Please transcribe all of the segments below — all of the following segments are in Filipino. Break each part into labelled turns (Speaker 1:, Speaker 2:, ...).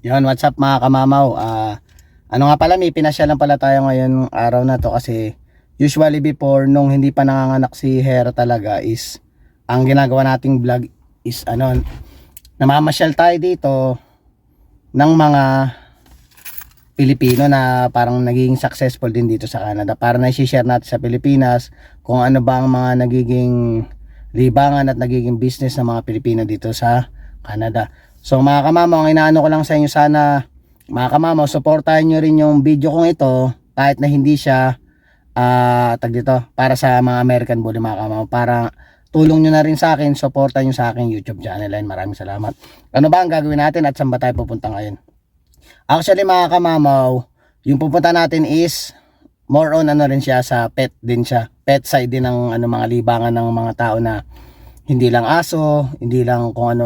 Speaker 1: Yun, what's up mga kamamaw? Ano nga pala, may pinasya lang pala tayo ngayon araw na to kasi usually before, nung hindi pa nanganganak si Hera talaga is, ang ginagawa nating vlog is namamasyal tayo dito ng mga Pilipino na parang naging successful din dito sa Canada. Para na-share natin sa Pilipinas kung ano ba ang mga nagiging libangan at nagiging business ng mga Pilipino dito sa Canada. So mga kamamaw, ang inaano ko lang sa inyo, sana mga kamamaw, supportahan nyo rin yung video kong ito kahit na hindi siya para sa mga American Bully mga kamamaw. Para tulong nyo na rin sa akin, supportan nyo sa aking YouTube channel. And maraming salamat. Ano ba ang gagawin natin at saan ba tayo pupunta ngayon? Actually mga kamamaw, yung pupunta natin is more on rin siya sa pet din siya. Pet side din ng mga libangan ng mga tao na hindi lang aso, hindi lang kung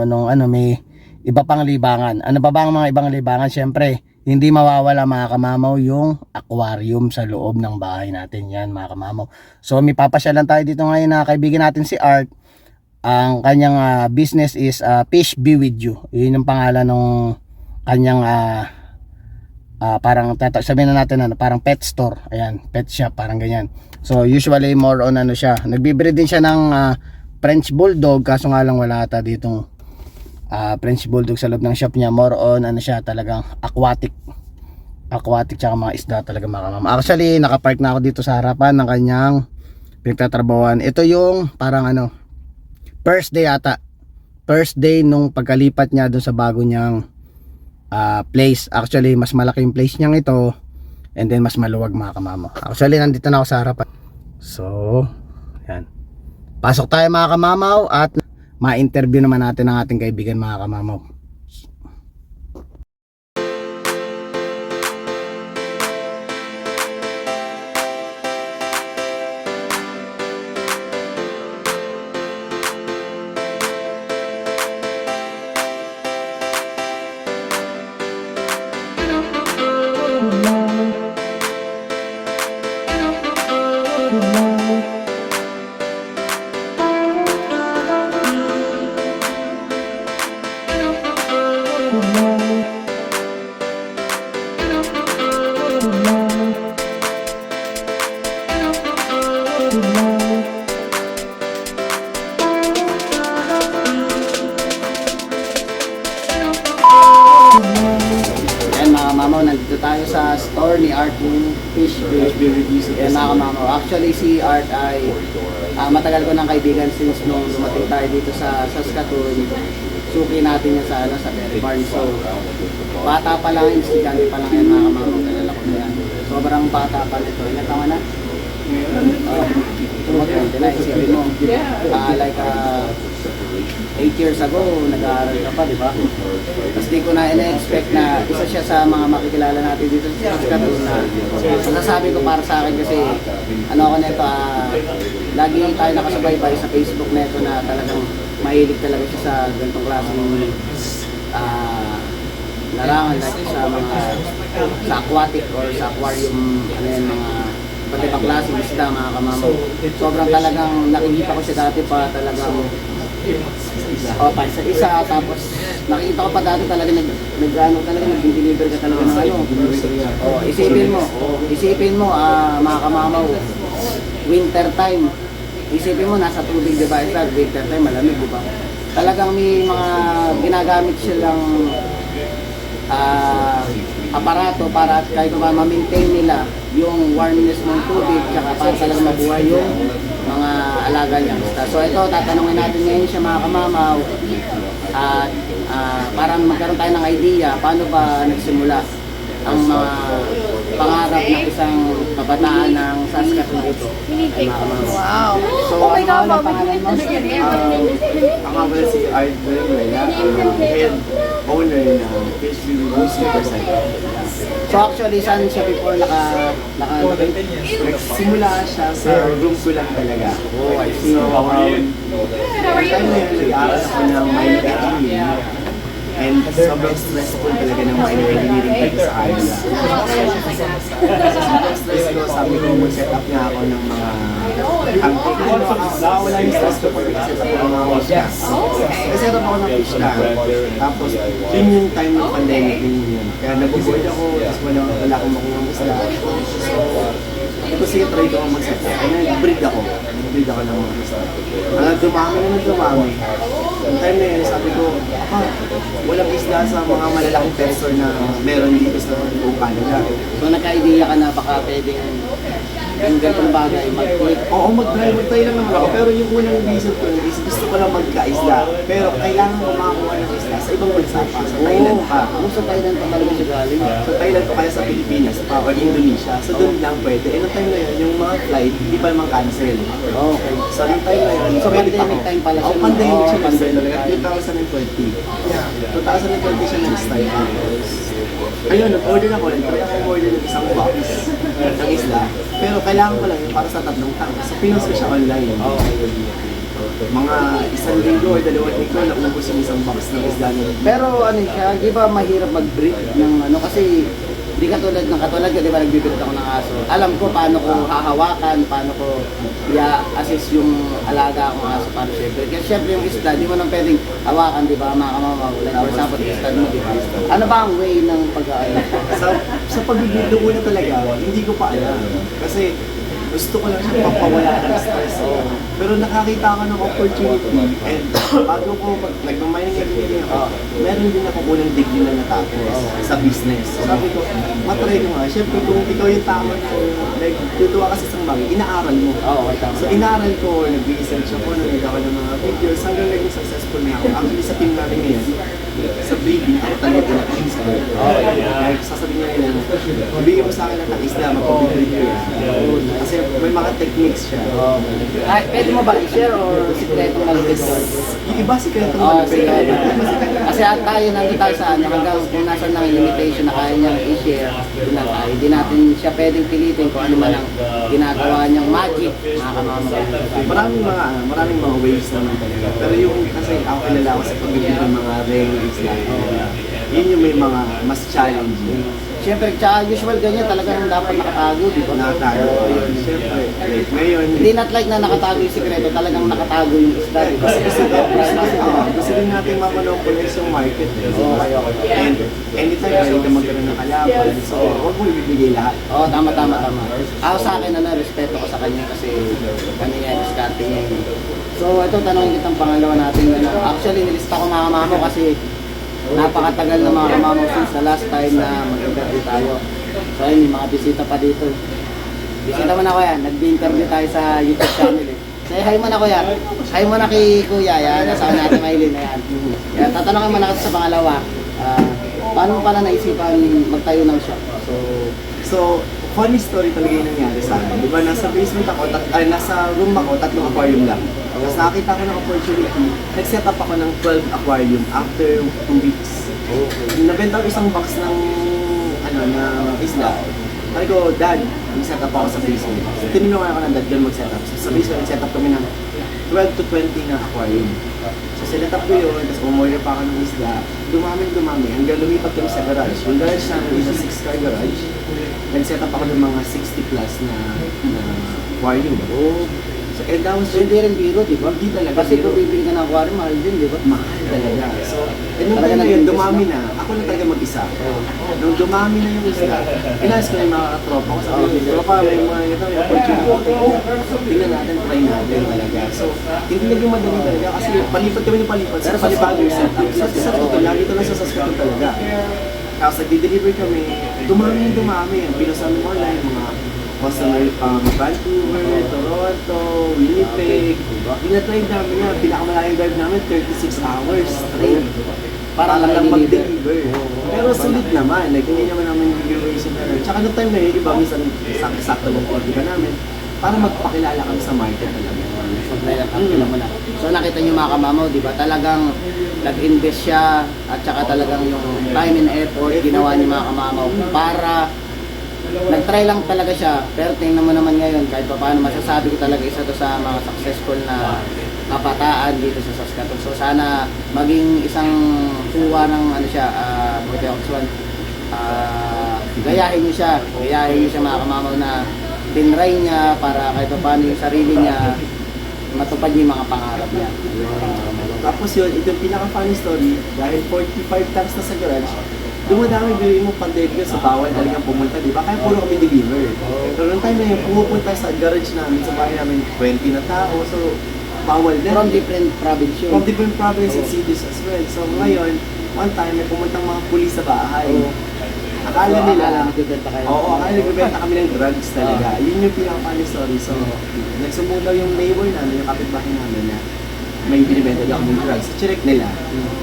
Speaker 1: may iba pang libangan. Ano ba ang mga ibang libangan? Siyempre, hindi mawawala mga kamamaw yung aquarium sa loob ng bahay natin. Yan mga kamamaw. So may papasyalan tayo dito ngayon na kaibigan natin si Art. Ang kanyang business is Fish Be With You. Yun yung pangalan ng kanyang parang sabihin na natin parang pet store. Ayan, pet shop, parang ganyan. So usually more on siya. Nagbi-breed din siya ng French Bulldog, kaso nga lang wala ata ditong French Bulldog sa loob ng shop niya. More on siya, talagang aquatic tsaka mga isda talaga mga kamama. Actually nakapark na ako dito sa harapan ng kanyang pinagtatrabahuan. Ito yung parang first day nung pagkalipat niya dun sa bago niyang place. Actually mas malaki yung place niyang ito, and then mas maluwag mga kamama. Actually nandito na ako sa harapan. So yan, pasok tayo mga kamamaw at ma-interview naman natin ang ating kaibigan mga kamamaw. Nandito tayo sa store ni Art yung Fish Be With You. Yan mga kamamaw. Actually si Art ay matagal ko ng kaibigan since nung dumating tayo dito sa Saskatoon. Suki natin yan sa Dairy Barn. So bata pa lang, estudyante pa lang yan mga kamamaw. Kalala ko na yan. Sobrang bata pa nito. Ilan taon na? Mag-20 na, isipin mo. Like 8 years ago, nag-aaral ka pa, di ba? Tapos di ko na ina-expect na isa siya sa mga makikilala natin dito sa Saskatoon na masasabi ko para sa akin kasi ako nito, lagi tayo nakasubaybay sa Facebook nito na talagang mahilig talaga siya sa ganitong klaseng larangan, like sa aquatic or sa aquarium, mga pati ibang klaseng isda mga kamamaw. Sobrang talagang nakikita ko siya dati pa talagang pa isa, tapos nakita ko pa dati talaga nag-deliver ka talaga ng isipin mo mga kamamaw, winter time, isipin mo nasa tubig, diba? Winter time malamig, diba? Talagang may mga ginagamit silang aparato para kahit pa ma-maintain nila yung warmness ng tubig, tsaka para talaga mabuhay yung mga alaga niya. So ito, tatanungin natin ngayon siya mga kamamaw at para magkaroon tayo ng idea paano ba nagsimula ang mga pangarap ng isang kabataan ng Saskatoon dito.
Speaker 2: Wow!
Speaker 1: So ano ang pangalan mo?
Speaker 3: Ako ba si Art Valenzuela, head owner ng Fish Be With You Supercenter.
Speaker 1: So actually, saan siya before
Speaker 3: Nagsimula siya sa room ko lang talaga.
Speaker 1: Oh, I see.
Speaker 3: So, time na yun, nag-aaral ako ng Manila Engineering. And sobrang stressful talaga ng minor engineering dito sa kanila. Sobrang stress ko, sabi ko, mag-set up nga ako ng mga wala yung stress ko pag nag-set up ko ng mga fish tank. Nag-set up ako ng fish tank. Tapos, yun yung time ng pandemic din yun. Kaya nag-board ako, tapos wala akong makuha ng isla. So, ito sige, try ko mag-set up. Kaya nag-breed ako. Nag-breed ako ng mga isla. Dumami na dumami. Yung time na yun, sabi ko, walang isla sa mga malalaking pet store na meron dito sa buong Canada.
Speaker 2: So nagka-idea ka na baka pwedeng yung ganitong bagay mag-click.
Speaker 3: Oo, mag-try lang naman ako. Pero yung unang reason ko is gusto ko lang magka-isla. Pero kailangan ko makakuha ng isla sa ibang bansa pa. Sa Thailand pa.
Speaker 2: Kung sa Thailand pa talaga siya galing.
Speaker 3: Sa Thailand pa kaya sa Pilipinas pa or Indonesia. So doon lang pwede. Eh, noong time na yun, yung mga flight, hindi pa naman cancel.
Speaker 2: Okay.
Speaker 3: So noong time na yun,
Speaker 2: So, pandemic time pala siya,
Speaker 3: Oo,
Speaker 2: no?
Speaker 3: pandemic siya
Speaker 2: Oo,
Speaker 3: nag-start
Speaker 2: pandemic
Speaker 3: talaga.
Speaker 2: time.
Speaker 3: 2020 siya nag-start. Ayun, nag-order ako. Nag-try ako order ng isang box ng isla. Pero kailangan ko lang yun para sa 3 tank. So pinost ko siya online. Mga 1 linggo or 2 linggo, naubos yung isang box ng isla niya.
Speaker 2: Pero ano siya, di ba mahirap mag-breed ng ano kasi di katulad ko, di ba nagbibigit ako ng aso. Alam ko paano ko hahawakan, paano ko i-assist yung alaga akong aso para syempre. Kasi syempre yung isda, di mo nang pwedeng hawakan, di ba, mga kamamaw. Like for example, isda mo, di ba? Ano ba ang way ng pag-aano?
Speaker 3: Sa pagbibigay ko na talaga, hindi ko pa alam. Kasi gusto ko lang siya papawala ng stress. Pero nakakita ko ng opportunity and bago ko nagmamining engineering ako, meron din ako unang degree na natapos sa business. So, sabi ko, matry ko nga. Siyempre kung ikaw yung tama na nagtutuwa kasi sa bagay, inaaral mo. So inaaral ko, nag-research ako, nag ako ng mga videos, hanggang naging successful na ako. Actually sa team namin ngayon, sa breeding, ako talaga pinag-inspire. Like, sasabihin niya nila, ibigay mo sa akin ng isda, mag-breed ko yan. Kasi may mga techniques siya.
Speaker 2: Ay, pwede mo ba i-share or sikreto na lang ito?
Speaker 3: Yung iba sikreto
Speaker 2: Oo,
Speaker 3: mo.
Speaker 2: sikreto. Kasi at tayo, nandito tayo sa ano, hanggang kung nasa ng limitation na kaya niyang i-share, yun na tayo. Hindi natin siya pwedeng pilitin kung ano man ang ginagawa niyang magic, mga kamamagal.
Speaker 3: Maraming mga ways naman talaga. Pero yung kasi ako kilala ko sa pagbibig ng mga rare isla. Yun yung may mga mas challenging.
Speaker 2: Siyempre, tsaka usual ganyan talagang dapat nakatago, di ba?
Speaker 3: Nakatago. Siyempre, ngayon,
Speaker 2: Hindi not like na nakatago yung sikreto, talagang nakatago yung isda, di ba?
Speaker 3: gusto din natin ma-monopolize yung market. And anytime pwede ka magkaroon ng kalaban, so huwag mo ibibigay lahat.
Speaker 2: Oo, tama. Ako sa akin, respeto ko sa kanya kasi kanina discarding niya yun. So, ito, tanongin kitang pangalawa natin. Actually, nilista ko mga kamamo kasi napakatagal na mga kamamo since the last time na mag-interview tayo. So, ayun, may mga bisita pa dito. Bisita mo na ko yan, nag-interview tayo sa YouTube channel eh. Say hi mo na kuya. Hi mo na kay kuya, yan, nasa natin Maylin na yan. Kaya tatanungin mo na kasi sa pangalawa, paano mo pala naisipan magtayo ng shop?
Speaker 3: So, funny story talaga yung nangyari sa akin. Di ba, nasa basement ako, nasa room ako, 3 aquarium lang. Tapos nakakita ko ng opportunity, nag-set up ako ng 12 aquarium after 2 weeks. Nabenta ko isang box ng na isla. Sabi ko, Dad, mag-set up ako sa basement. So, tinulungan ako ng dad doon mag-set up. So, sa basement, nag-set up kami ng 12 to 20 na aquarium. So, sinet up ko yun, tapos umorder pa ako ng isla. Dumami, hanggang lumipat kami sa garage. Yung garage namin is a 6-car garage. Nag-set up ako ng mga 60 plus na aquarium. So, and that was
Speaker 2: So, hindi rin biro, di ba?
Speaker 3: Hindi talaga
Speaker 2: Kasi
Speaker 3: biro.
Speaker 2: kung bibili ka ng aquarium, mahal din, di ba?
Speaker 3: mahal talaga. So, nung
Speaker 2: Talaga
Speaker 3: time na yun,
Speaker 2: nag-invest
Speaker 3: dumami na. Ako na talaga mag-isa. Nung dumami na yung isla, inaas ko na yung mga tropa ko. Sabi ko, tropa, may mga ito, may opportunity. Tingnan natin, try natin talaga. So, hindi naging madali talaga kasi palipat kami ng palipat. Pero sa bagong setup. Sa Saskatoon, lagi ito lang sa Saskatoon talaga. Tapos nag-deliver kami, dumami. Ang pinusan mo online, mga customer Vancouver, Toronto, Winnipeg. Dinatry namin yan. Pinakamalayang drive namin, 36 hours straight. Para lang mag-deliver. Pero sulit naman. Like, hindi naman namin duration na rin. Tsaka noong time na yun, iba, minsan sakto ng order ka namin para magpakilala kami sa market talaga.
Speaker 2: So nakita niyo mga kamamaw, di ba? Talagang nag-invest siya at saka talagang yung time and effort ginawa ni mga kamamaw para nag-try lang talaga siya. Pero tingnan mo naman ngayon, kahit pa paano masasabi ko talaga isa to sa mga successful na kabataan dito sa Saskatoon. So sana maging isang tuwa ng ano siya, gayahin niyo siya mga kamamaw na tinry niya para kahit pa paano yung sarili niya matupad niya yung mga pangarap niya.
Speaker 3: Tapos yun, ito yung pinaka-funny story, dahil 45 times na sa garage, dumadami bilhin mo pandemic sa bawal talagang pumunta, di ba? Kaya puro kami deliver. Pero noong time na yun, pumupunta sa garage namin, sa bahay namin, 20 na tao, so bawal din.
Speaker 2: From different province yun.
Speaker 3: From different provinces and cities as well. So ngayon, one time, may pumuntang mga pulis sa bahay. Akala nila,
Speaker 2: nagbibenta kayo.
Speaker 3: oo, akala nagbibenta kami ng drugs talaga. Yun yung pinaka-funny story. So, nagsumbong daw yung neighbor namin, yung kapitbahay namin na may binibenta daw kami ng drugs. Check nila.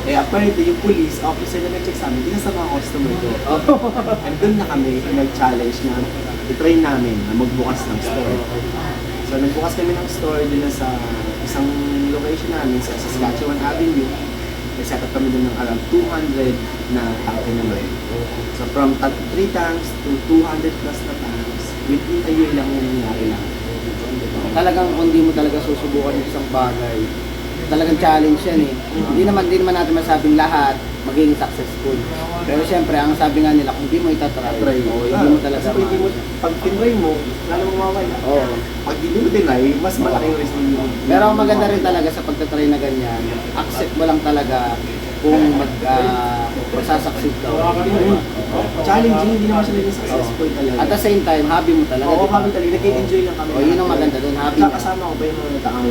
Speaker 3: Eh, apparently, yung police officer na nag-check sa amin, isa sa mga customer ko. And doon na kami nag-challenge na i-try namin na magbukas ng store. So, nagbukas kami ng store din sa isang location namin sa Saskatchewan Avenue. Nag-set up kami doon ng around 200 na tangke naman. So from 3 tanks to 200 plus na tanks, within a year lang yung nangyari lang.
Speaker 2: Talagang kung di mo talaga susubukan yung isang bagay, talagang challenge yan eh. Hindi naman natin masabing lahat magiging successful. Pero syempre, ang sabi nga nila, kung di mo itatry, hindi mo talaga
Speaker 3: Kasi hindi mo, pag tinry mo, lalo mo mawala.
Speaker 2: Oo.
Speaker 3: Pag hindi mo tinry, mas malaking risk mo.
Speaker 2: Pero ang maganda rin talaga sa pagtatry na ganyan, accept mo lang talaga kung magsasucceed ka.
Speaker 3: Challenging, hindi naman siya naging successful talaga.
Speaker 2: At the same time, hobby mo talaga.
Speaker 3: Oo,
Speaker 2: di ba?
Speaker 3: kami talaga, nag-enjoy lang kami.
Speaker 2: O, yun ang maganda dun, hobby
Speaker 3: Tsaka
Speaker 2: niya.
Speaker 3: kasama ko pa yung mga taong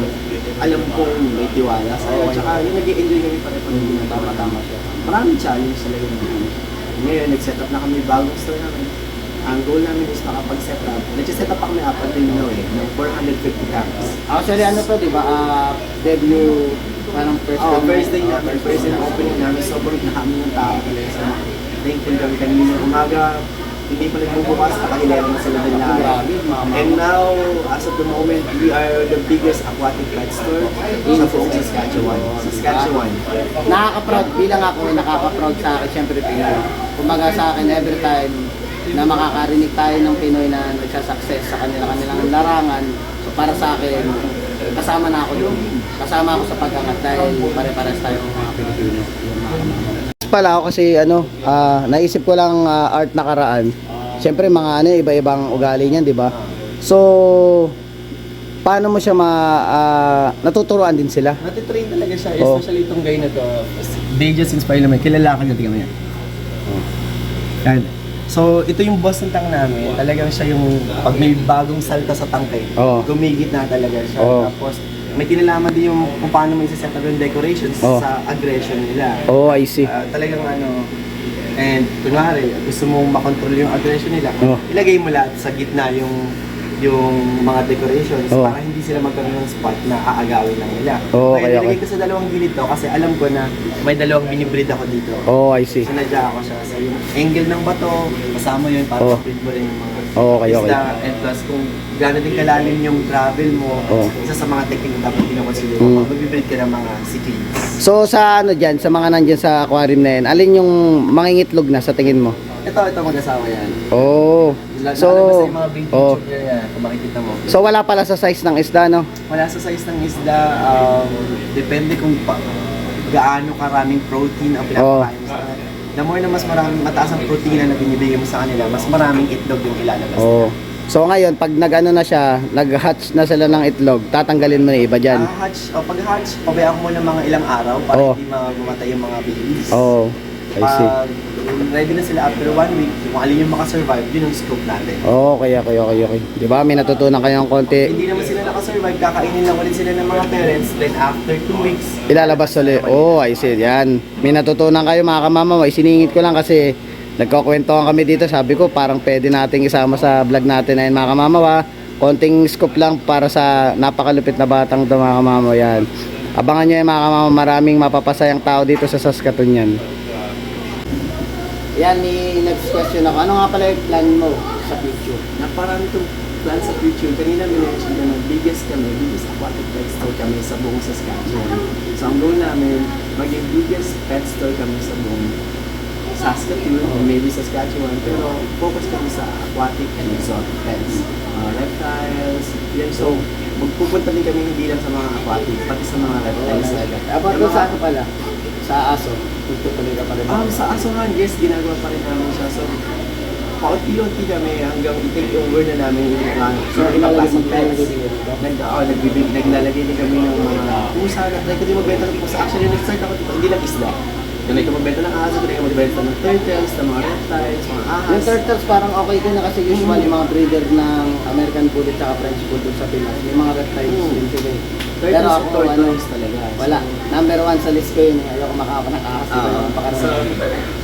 Speaker 3: alam kong may tiwala sa'yo.
Speaker 2: Oo,
Speaker 3: Tsaka yung nag-enjoy kami pare-pare ginagawa.
Speaker 2: Tama siya.
Speaker 3: Maraming challenge talaga naman. Ngayon, nag-set up na kami bagong store namin. Ang goal namin is makapag-set up. Nag-set up pa kami up until now ng 450 camps.
Speaker 2: Actually, ano to, di ba? Debut, parang
Speaker 3: First day namin, first day opening namin, sobrang nakami ng tao talaga. So, thankful kami kanina umaga. Hindi pa nagbubukas, naka-11 na sila din lahat.
Speaker 2: Grabe, mama.
Speaker 3: And now, as of the moment, we are the biggest aquatic pet store sa buong Saskatchewan.
Speaker 2: Nakaka-proud, bilang ako, nakaka-proud sa akin, syempre Pinoy. Kumbaga sa akin, every time na makakarinig tayo ng Pinoy na nagsasucess sa kanilang larangan, so para sa akin, kasama na ako doon. Kasama ako sa pag-angat dahil pare-pares tayong mga Pilipino.
Speaker 1: Pala ako kasi naisip ko lang art nakaraan. Siyempre mga iba-ibang ugali niyan, 'di ba? So paano mo siya natuturuan din sila?
Speaker 3: Natitrain talaga siya,
Speaker 1: Oh.
Speaker 3: especially itong guy na to. They just inspire naman. Kilala ka niya, tingnan mo yan. Yan. So, ito yung boss ng tank namin. Talagang siya yung, pag may bagong salta sa tangke,
Speaker 1: Oo.
Speaker 3: gumigit na talaga siya.
Speaker 1: Oo.
Speaker 3: Tapos, may kinalaman din yung kung paano mo isa-set up yung decorations
Speaker 1: Oo.
Speaker 3: sa aggression nila.
Speaker 1: Oh, I see.
Speaker 3: Talagang and kunwari, gusto mong makontrol yung aggression nila,
Speaker 1: Oo.
Speaker 3: ilagay mo lahat sa gitna yung mga decorations
Speaker 1: Oo.
Speaker 3: para hindi sila magkaroon ng spot na aagawin lang nila.
Speaker 1: Oo,
Speaker 3: Kaya
Speaker 1: okay,
Speaker 3: nilagay ko sa dalawang gilid to kasi alam ko na may dalawang binibreed ako dito.
Speaker 1: Oh, I see.
Speaker 3: Sinadya ako siya sa yung angle ng bato, kasama yun para
Speaker 1: Oo.
Speaker 3: ma-breed mo rin yung mga
Speaker 1: Okay.
Speaker 3: isda. And plus kung gaano din kalalim yung gravel mo,
Speaker 1: Oo.
Speaker 3: isa sa mga technique na dapat kinoconsider
Speaker 1: Mm.
Speaker 3: mo, magbibreed ka ng mga cichlids.
Speaker 1: So sa sa mga nandyan sa aquarium na yan, alin yung mangingitlog na sa tingin mo?
Speaker 3: Ito mag-asawa yan.
Speaker 1: So,
Speaker 3: Lalabas sa yung mga big
Speaker 1: oh.
Speaker 3: picture niya yan, kung makikita mo.
Speaker 1: So wala pala sa size ng isda, no?
Speaker 3: Wala sa size ng isda, depende kung gaano karaming protein ang pinapakain mo sa kanila. The more na mas maraming mataas ang protein na binibigay mo sa kanila, mas maraming itlog yung ilalabas.
Speaker 1: Oh. So ngayon, pag na siya, nag-hatch na sila ng itlog, tatanggalin mo na yung iba dyan.
Speaker 3: Pag-hatch, pabayaan mo ng mga ilang araw para
Speaker 1: Oo.
Speaker 3: hindi mamatay yung mga babies.
Speaker 1: Oh, I see.
Speaker 3: Pag ready na sila after 1 week, kung alin yung makasurvive, yun yung scope natin.
Speaker 1: Oh, okay. Di ba? May natutunan kayo ng konti.
Speaker 3: Hindi naman sila nakasurvive, kakainin lang ulit sila ng mga parents, then after 2 weeks,
Speaker 1: Ilalabas ulit. Oh, I see. Yan. May natutunan kayo mga kamama. Isiningit ko lang kasi nagkakwentuhan kami dito. Sabi ko parang pwede nating isama sa vlog natin na yun mga kamama. Konting scoop lang para sa napakalupit na batang ito mga kamama. Yan. Abangan nyo yung mga kamama. Maraming mapapasayang tao dito sa Saskatoon yan.
Speaker 2: Yan, next question ako. Ano nga pala yung plan mo sa future?
Speaker 3: naparami itong plan sa future. Kanina minention na biggest aquatic pet store kami sa buong Saskatchewan. So ang goal namin, maging biggest pet store kami sa buong Saskatoon, or maybe Saskatchewan, pero focus kami sa aquatic and exotic pets. Reptiles, yan. So, magpupunta din kami hindi lang sa mga aquatic, pati sa mga reptiles talaga.
Speaker 2: About
Speaker 3: Yung
Speaker 2: doon sa
Speaker 3: mga-
Speaker 2: ano pala? Sa aso. Tutuloy ka pa rin.
Speaker 3: Sa asuhan, yes, ginagawa pa rin namin siya. So, paunti-unti kami hanggang i-take over na namin yung
Speaker 2: So,
Speaker 3: ibang
Speaker 2: ilalagay
Speaker 3: klaseng
Speaker 2: mo
Speaker 3: pets.
Speaker 2: dito?
Speaker 3: Naglalagay din kami ng mga pusa. Try ko din magbenta ng pusa. Actually, nag-start ako dito, hindi lang isda. Try ko magbenta ng aso, try ko magbenta ng turtles, ng mga reptiles, mga ahas.
Speaker 2: Yung turtles parang okay din na kasi usually mga breeder ng American Bulldog at French Bulldog sa Pinas. May mga reptiles din sila. Pero
Speaker 3: Turtles,
Speaker 2: ako,
Speaker 3: tortoise talaga.
Speaker 2: wala. Number 1 sa list ko yun. Ayoko makakapanak ahas. Diba yung
Speaker 3: So,
Speaker 2: pakarami?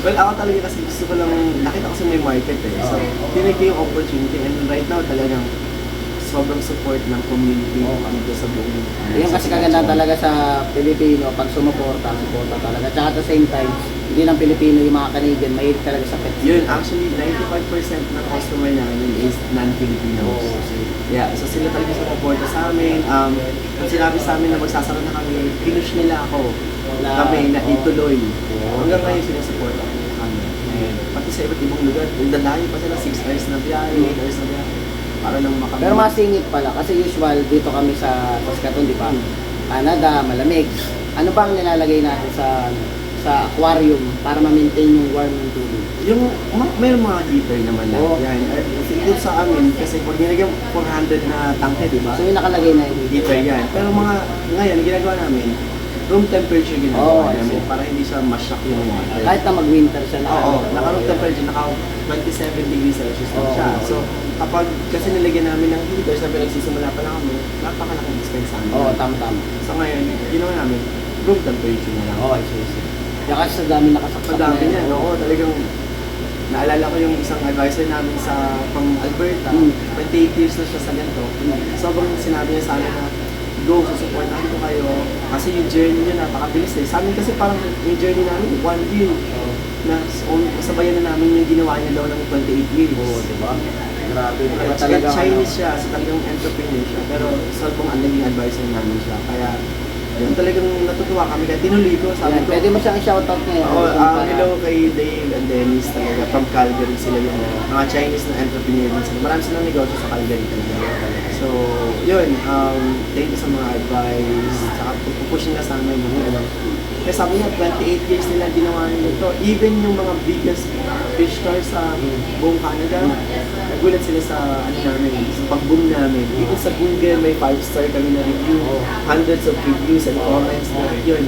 Speaker 3: well, ako talaga kasi gusto ko lang, nakita ko sa may market eh. So, tinake ko yung opportunity and right now talagang sobrang support ng community dito sa buong.
Speaker 2: Yung kasi kaganda talaga sa Pilipino, pag sumuporta, suporta talaga. Tsaka at the same time, hindi lang Pilipino yung mga Canadian, mahilig talaga sa pets.
Speaker 3: Yun, actually, 95% ng customer namin is non-Filipinos. Yeah, so sila talaga sumuporta sa amin. Kung sinabi sa amin na magsasara na kami, pinush nila ako kami na ituloy. Hanggang ngayon sinusuporta kami. And pati sa iba't ibang lugar, dalayo pa sila 6 hours na biyahe, 8 hours na biyahe. Para lang makamit.
Speaker 2: Pero masingit pala, kasi usual dito kami sa Saskatoon, di ba? Canada, malamig. Ano bang nilalagay natin sa aquarium para ma-maintain yung warm ng tubig?
Speaker 3: Yung, mayroong mga heater naman lang.
Speaker 2: Oo.
Speaker 3: Yan. Siguro sa amin, kasi pag nilagyan 400 na tangke, di ba?
Speaker 2: So yung nakalagay na yung
Speaker 3: Heater yan. Pero mga, ngayon, ginagawa namin, room temperature ginagawa namin para hindi siya ma-shock yung water.
Speaker 2: kahit na mag-winter siya na.
Speaker 3: Oo, naka-room temperature, naka 27 degrees Celsius lang siya.
Speaker 2: Oo.
Speaker 3: So, kapag kasi nilagyan namin ng heater, sabi nagsisimula pa lang kami, napakalaking expense sa amin.
Speaker 2: Oo, tam-tam.
Speaker 3: So ngayon, ginawa namin, room temperature na lang.
Speaker 2: Oo, sige. Kaya kasi sa dami nakasaksak
Speaker 3: Madami
Speaker 2: na
Speaker 3: niya, oo, talagang naalala ko yung isang advisor namin sa pang Alberta, 28 years na siya sa ganito. Sobrang sinabi niya sa amin na, go, susuportahan ko kayo. Kasi yung journey niya napakabilis eh. Sa amin kasi parang yung journey namin, 1 year. Na sabayan na namin yung ginawa niya daw ng 28 years.
Speaker 2: Oo, di ba? Grabe. Kaya
Speaker 3: At
Speaker 2: talagang
Speaker 3: Chinese siya, so talagang entrepreneur siya. Pero sobrang ang naging advisor namin siya. Kaya yun talagang natutuwa kami. Kaya tinuloy ko, sabi ko,
Speaker 2: pwede mo siyang i-shoutout ngayon.
Speaker 3: oh, hello kay Dave and Dennis talaga. From Calgary sila yung mga Chinese na entrepreneur din sila. Marami silang negosyo sa Calgary talaga. So, yun. Thank you sa mga advice. Saka pupush nila sa amin. Kaya sabi niya, 28 years nila ginawa nila ito. Even yung mga biggest fish stores sa buong Canada, nagulat sila sa ano namin, sa pag-boom namin. Even sa Google, may 5-star kami na review. Hundreds of reviews and comments na yun.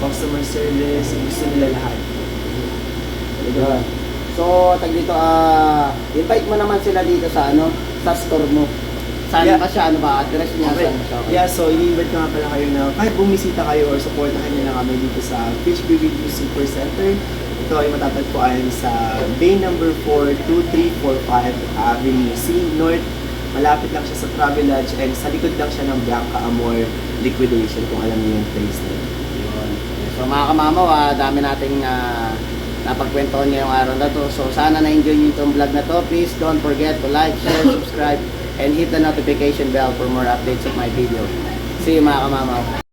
Speaker 3: Customer service, gusto nila lahat.
Speaker 2: Yun. So, tag dito, invite mo naman sila dito sa sa store mo. Saan
Speaker 3: Yeah.
Speaker 2: pa siya? Ano ba? Address niya?
Speaker 3: Okay.
Speaker 2: Saan siya?
Speaker 3: Yeah, so i-invite ko nga pala kayo na kahit bumisita kayo or supportahan nyo lang kami dito sa Fish BBQ Super Center. Ito ay matatagpuan sa Bay number 4, 2345 Avenue C North. Malapit lang siya sa Travelodge and sa likod lang siya ng Bianca Amor Liquidation kung alam niyo yung place na yun.
Speaker 2: Yun. So mga kamamaw, dami nating napagkwentuhan ngayong araw na to. So sana na-enjoy nyo itong vlog na to. Please don't forget to like, share, subscribe, and hit the notification bell for more updates of my video. See you mga kamamaw.